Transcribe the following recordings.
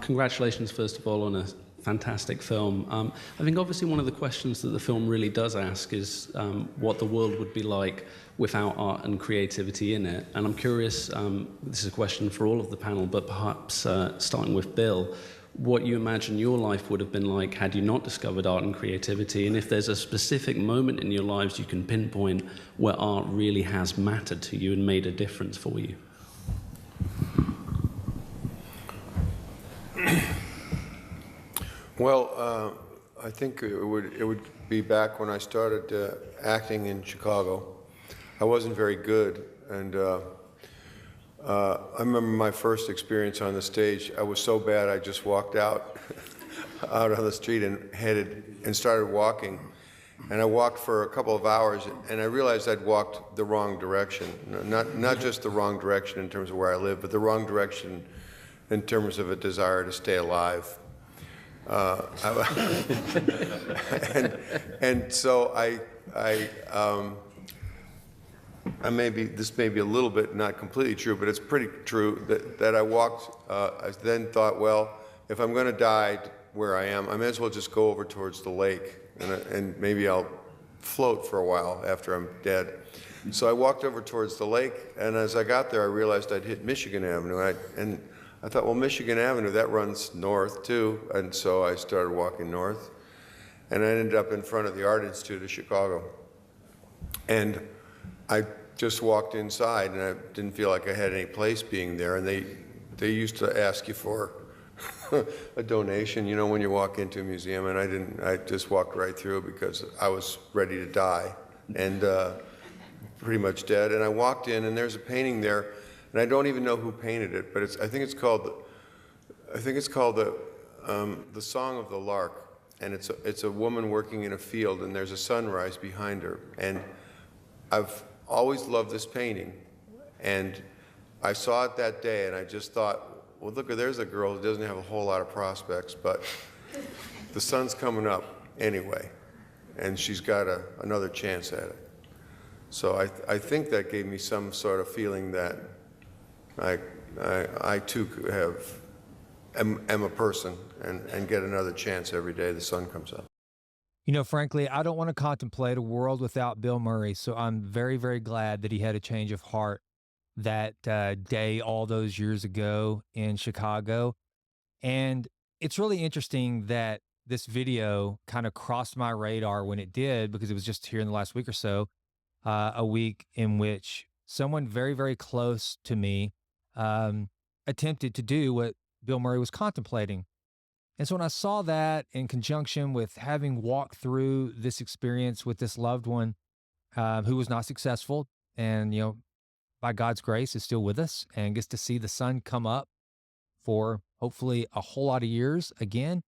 Congratulations, first of all, on a fantastic film. I think obviously one of the questions that the film really does ask is what the world would be like without art and creativity in it. And I'm curious, this is a question for all of the panel, but perhaps starting with Bill, what you imagine your life would have been like had you not discovered art and creativity, and if there's a specific moment in your lives you can pinpoint where art really has mattered to you and made a difference for you. Well, I think it would be back when I started acting in Chicago. I wasn't very good, and I remember my first experience on the stage. I was so bad I just walked out on the street and started walking. And I walked for a couple of hours, and I realized I'd walked the wrong direction. Not just the wrong direction in terms of where I live, but the wrong direction in terms of a desire to stay alive. And so this may be a little bit not completely true, but it's pretty true that I walked. I then thought, well, if I'm going to die where I am, I may as well just go over towards the lake, and maybe I'll float for a while after I'm dead. So I walked over towards the lake, and as I got there, I realized I'd hit Michigan Avenue, and I thought, well, Michigan Avenue, that runs north too, and so I started walking north, and I ended up in front of the Art Institute of Chicago. And I just walked inside, and I didn't feel like I had any place being there, and they used to ask you for a donation, you know, when you walk into a museum, and I just walked right through because I was ready to die and pretty much dead. And I walked in, and there's a painting there, and I don't even know who painted it, but I think it's called the Song of the Lark, and it's a woman working in a field, and there's a sunrise behind her. And I've always loved this painting, and I saw it that day, and I just thought, well, look, there's a girl who doesn't have a whole lot of prospects, but the sun's coming up anyway, and she's got another chance at it. So I think that gave me some sort of feeling that I too am a person and get another chance every day the sun comes up. You know, frankly, I don't want to contemplate a world without Bill Murray, so I'm very, very glad that he had a change of heart that day all those years ago in Chicago. And it's really interesting that this video kind of crossed my radar when it did, because it was just here in the last week or so, a week in which someone very, very close to me attempted to do what Bill Murray was contemplating. And so when I saw that in conjunction with having walked through this experience with this loved one who was not successful and, you know, by God's grace is still with us and gets to see the sun come up for hopefully a whole lot of years again,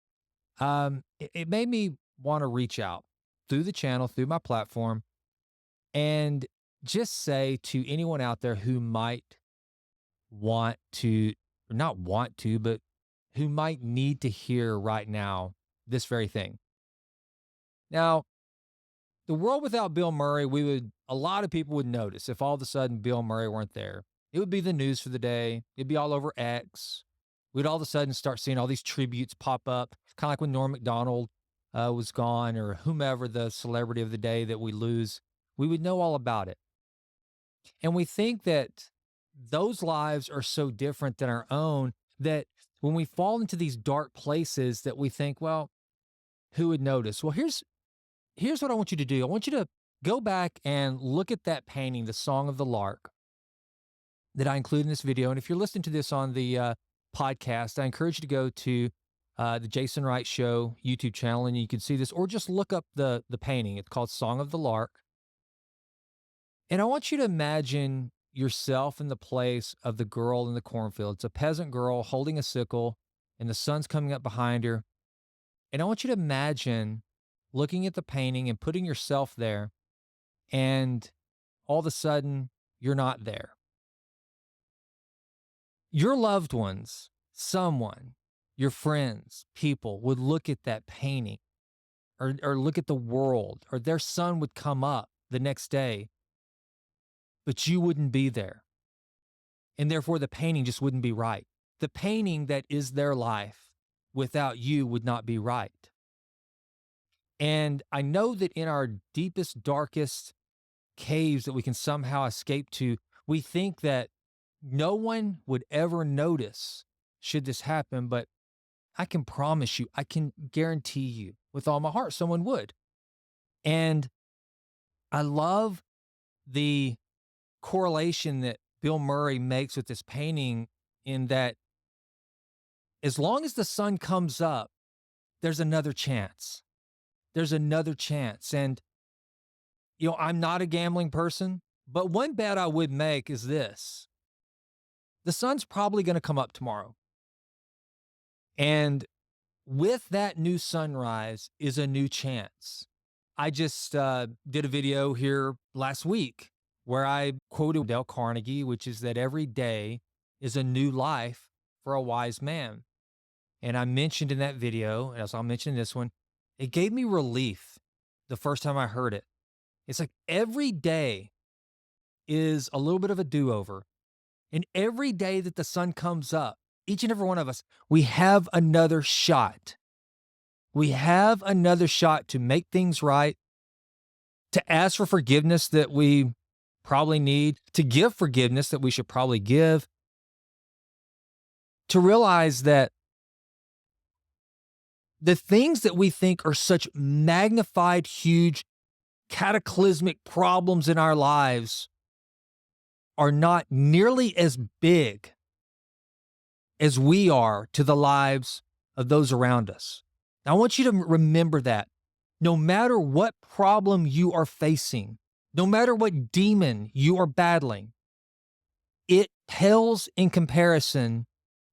it made me want to reach out through the channel, through my platform, and just say to anyone out there who might want to, or not want to, but who might need to hear right now this very thing. Now, the world without Bill Murray, a lot of people would notice if all of a sudden Bill Murray weren't there. It would be the news for the day. It'd be all over X. We'd all of a sudden start seeing all these tributes pop up, kind of like when Norm Macdonald was gone, or whomever the celebrity of the day that we lose. We would know all about it. And we think that those lives are so different than our own that when we fall into these dark places that we think, well, who would notice? Well, here's what I want you to do. I want you to go back and look at that painting, The Song of the Lark, that I include in this video. And if you're listening to this on the podcast, I encourage you to go to the Jason Wright Show YouTube channel, and you can see this, or just look up the painting. It's called Song of the Lark. And I want you to imagine yourself in the place of the girl in the cornfield. It's a peasant girl holding a sickle, and the sun's coming up behind her. And I want you to imagine looking at the painting and putting yourself there, and all of a sudden, you're not there. Your loved ones, someone, your friends, people would look at that painting or look at the world, or their sun would come up the next day, but you wouldn't be there. And therefore, the painting just wouldn't be right. the painting that is their life without you would not be right. And I know that in our deepest, darkest caves that we can somehow escape to, we think that no one would ever notice should this happen, but I can promise you, I can guarantee you with all my heart, someone would. And I love the correlation that Bill Murray makes with this painting in that as long as the sun comes up, there's another chance. There's another chance. And, I'm not a gambling person, but one bet I would make is this: the sun's probably going to come up tomorrow. And with that new sunrise is a new chance. I just did a video here last week where I quoted Dale Carnegie, which is that every day is a new life for a wise man. And I mentioned in that video, as I'll mention in this one, it gave me relief the first time I heard it. It's like every day is a little bit of a do-over. And every day that the sun comes up, each and every one of us, we have another shot. We have another shot to make things right, to ask for forgiveness that we probably need, to give forgiveness that we should probably give, to realize that the things that we think are such magnified, huge, cataclysmic problems in our lives are not nearly as big as we are to the lives of those around us. Now, I want you to remember that no matter what problem you are facing, no matter what demon you are battling, it pales in comparison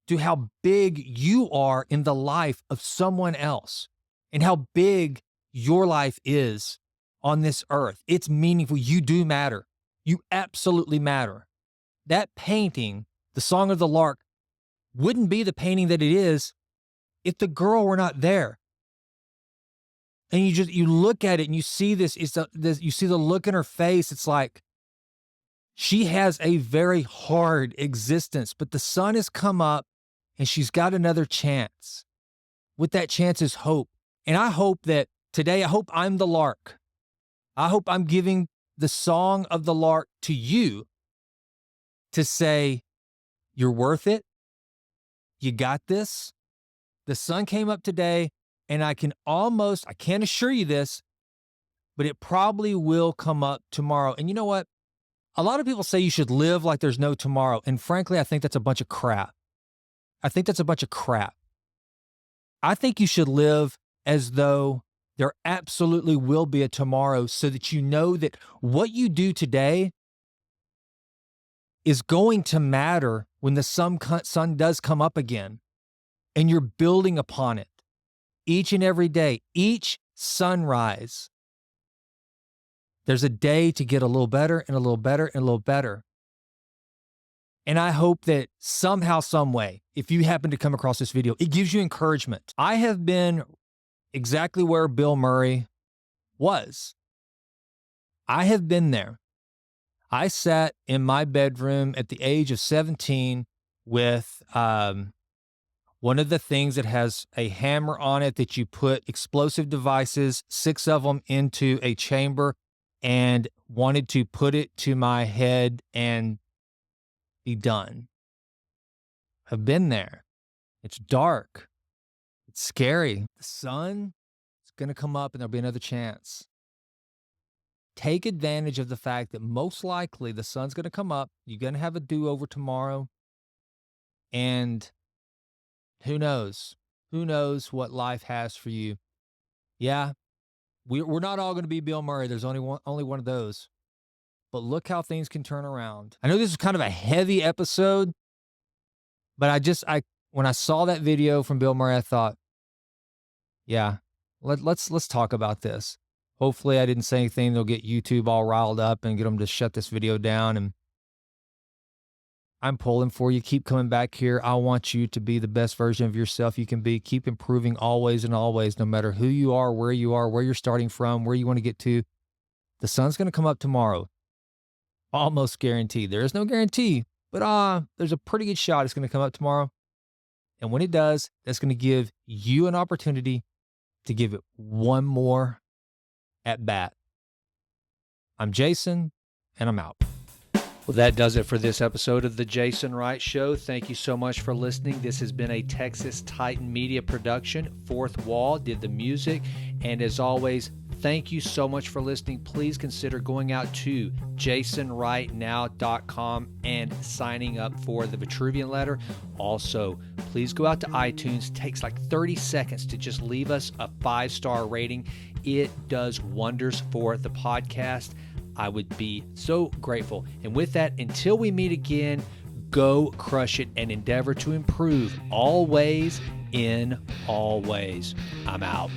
to how big you are in the life of someone else and how big your life is on this earth. It's meaningful. You do matter. You absolutely matter. That painting, the Song of the Lark, wouldn't be the painting that it is if the girl were not there. And you look at it and you see this, you see the look in her face. It's like she has a very hard existence, but the sun has come up and she's got another chance. With that chance is hope. And I hope that today, I hope I'm the lark. I hope I'm giving the Song of the Lark to you to say, you're worth it. You got this. The sun came up today, and I can't assure you this, but it probably will come up tomorrow. And you know what? A lot of people say you should live like there's no tomorrow. And frankly, I think that's a bunch of crap. I think you should live as though there absolutely will be a tomorrow, so that you know that what you do today is going to matter when the sun does come up again, and you're building upon it each and every day, each sunrise. There's a day to get a little better and a little better and a little better. And I hope that somehow, some way, if you happen to come across this video, it gives you encouragement. I have been exactly where Bill Murray was. I have been there. I sat in my bedroom at the age of 17 with one of the things that has a hammer on it that you put explosive devices, 6 of them, into a chamber, and wanted to put it to my head and be done. I've been there. It's dark. It's scary. The sun is going to come up and there'll be another chance. Take advantage of the fact that most likely the sun's going to come up. You're going to have a do-over tomorrow. And who knows? Who knows what life has for you? Yeah, we're not all going to be Bill Murray. There's only one of those. But look how things can turn around. I know this is kind of a heavy episode, but when I saw that video from Bill Murray, I thought, yeah, let's talk about this. Hopefully I didn't say anything that'll get YouTube all riled up and get them to shut this video down. And I'm pulling for you. Keep coming back here. I want you to be the best version of yourself you can be. Keep improving always and always, no matter who you are, where you're starting from, where you want to get to. The sun's going to come up tomorrow. Almost guaranteed. There is no guarantee, but there's a pretty good shot it's going to come up tomorrow. And when it does, that's going to give you an opportunity to give it one more at bat. I'm Jason, and I'm out. Well, that does it for this episode of The Jason Wright Show. Thank you so much for listening. This has been a Texas Titan Media production. Fourth Wall did the music. And as always, thank you so much for listening. Please consider going out to jasonwrightnow.com and signing up for the Vitruvian Letter. Also, please go out to iTunes. It takes like 30 seconds to just leave us a 5-star rating. It does wonders for the podcast. I would be so grateful. And with that, until we meet again, go crush it and endeavor to improve always in all ways. I'm out.